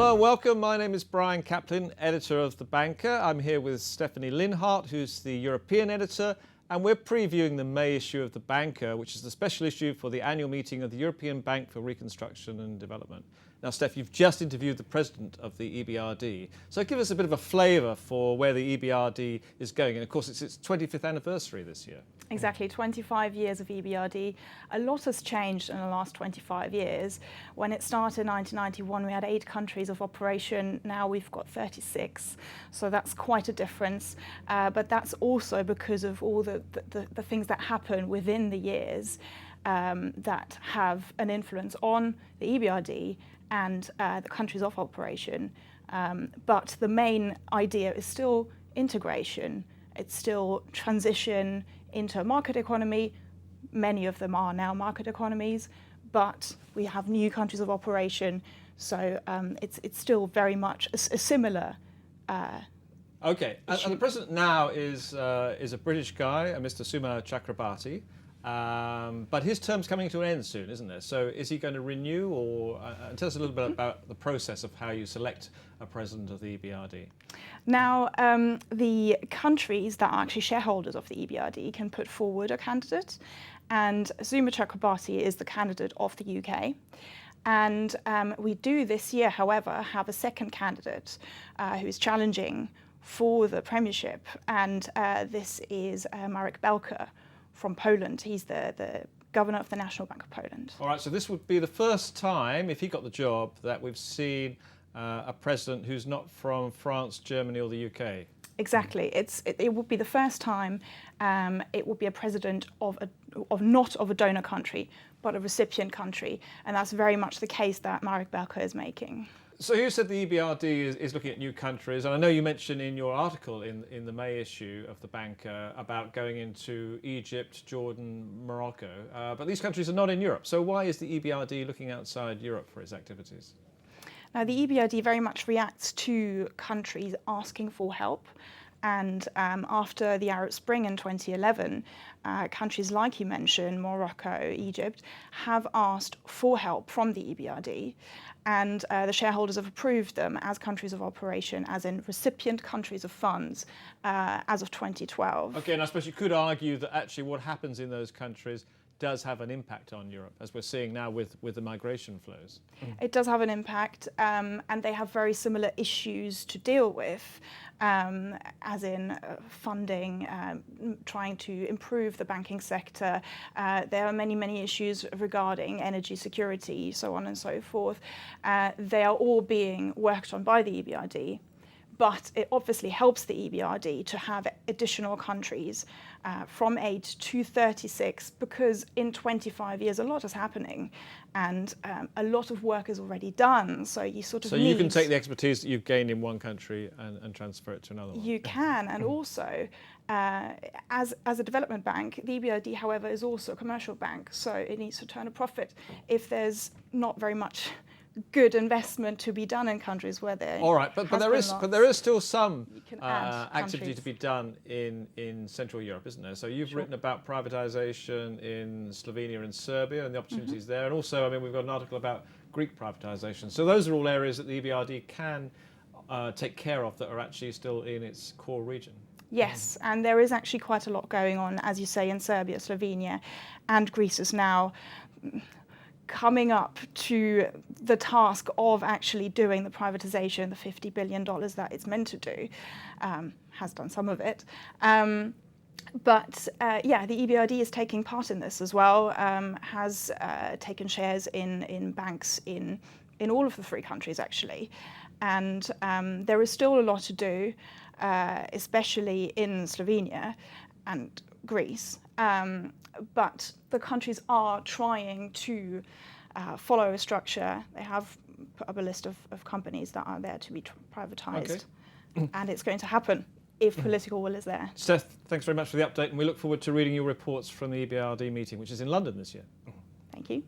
Hello and welcome. My name is Brian Caplen, editor of The Banker. I'm here with Stefanie Linhardt, who's the European editor, and we're previewing the May issue of The Banker, which is the special issue for the annual meeting of the European Bank for Reconstruction and Development. Now, Steph, you've just interviewed the president of the EBRD, so give us a bit of a flavour for where the EBRD is going. And of course, it's its 25th anniversary this year. Exactly, 25 years of EBRD. A lot has changed in the last 25 years. When it started in 1991, we had 8 countries of operation. Now we've got 36, so that's quite a difference. But that's also because of all the things that happen within the years that have an influence on the EBRD and the countries of operation. But the main idea is still integration. It's still transition into a market economy. Many of them are now market economies, but we have new countries of operation, so it's still very much a similar Okay, and the president now is a British guy, Mr. Suma Chakrabarti, but his term's coming to an end soon, isn't there? So is he going to renew, or tell us a little bit about the process of how you select a president of the EBRD? Now, the countries that are actually shareholders of the EBRD can put forward a candidate, and Suma Chakrabarti is the candidate of the UK. And we do this year, however, have a second candidate who is challenging for the premiership, and this is Marek Belka from Poland. He's the governor of the National Bank of Poland. All right, so this would be the first time, if he got the job, that we've seen a president who's not from France, Germany or the UK. Exactly. It would be the first time it would be a president of not of a donor country, but a recipient country, and that's very much the case that Marek Belka is making. So you said the EBRD is looking at new countries, and I know you mentioned in your article in the May issue of The Banker about going into Egypt, Jordan, Morocco, but these countries are not in Europe. So why is the EBRD looking outside Europe for its activities? Now, the EBRD very much reacts to countries asking for help. And after the Arab Spring in 2011, countries like you mentioned, Morocco, Egypt, have asked for help from the EBRD. And the shareholders have approved them as countries of operation, as in recipient countries of funds, as of 2012. Okay, and I suppose you could argue that actually what happens in those countries does have an impact on Europe, as we're seeing now with the migration flows. It does have an impact, and they have very similar issues to deal with, as in funding, trying to improve the banking sector. There are many issues regarding energy security, so on and so forth. They are all being worked on by the EBRD. But it obviously helps the EBRD to have additional countries from 8 to 36, because in 25 years a lot is happening and a lot of work is already done. So you sort of you can take the expertise that you've gained in one country and transfer it to another one. You can, and also as a development bank, the EBRD, however, is also a commercial bank, so it needs to turn a profit. If there's not very much good investment to be done in countries where there but there is still some activity to be done in Central Europe, isn't there? So you've written about privatisation in Slovenia and Serbia and the opportunities there, and also, I mean, we've got an article about Greek privatisation. So those are all areas that the EBRD can take care of that are actually still in its core region. Yes, and there is actually quite a lot going on, as you say, in Serbia, Slovenia, and Greece is now coming up to the task of actually doing the privatisation, the $50 billion that it's meant to do, has done some of it. But yeah, the EBRD is taking part in this as well, has taken shares in banks in all of the 3 countries actually. And there is still a lot to do, especially in Slovenia and Greece. But the countries are trying to follow a structure. They have put up a list of companies that are there to be privatised. Okay. And it's going to happen if political will is there. Steph, thanks very much for the update, and we look forward to reading your reports from the EBRD meeting, which is in London this year. Thank you.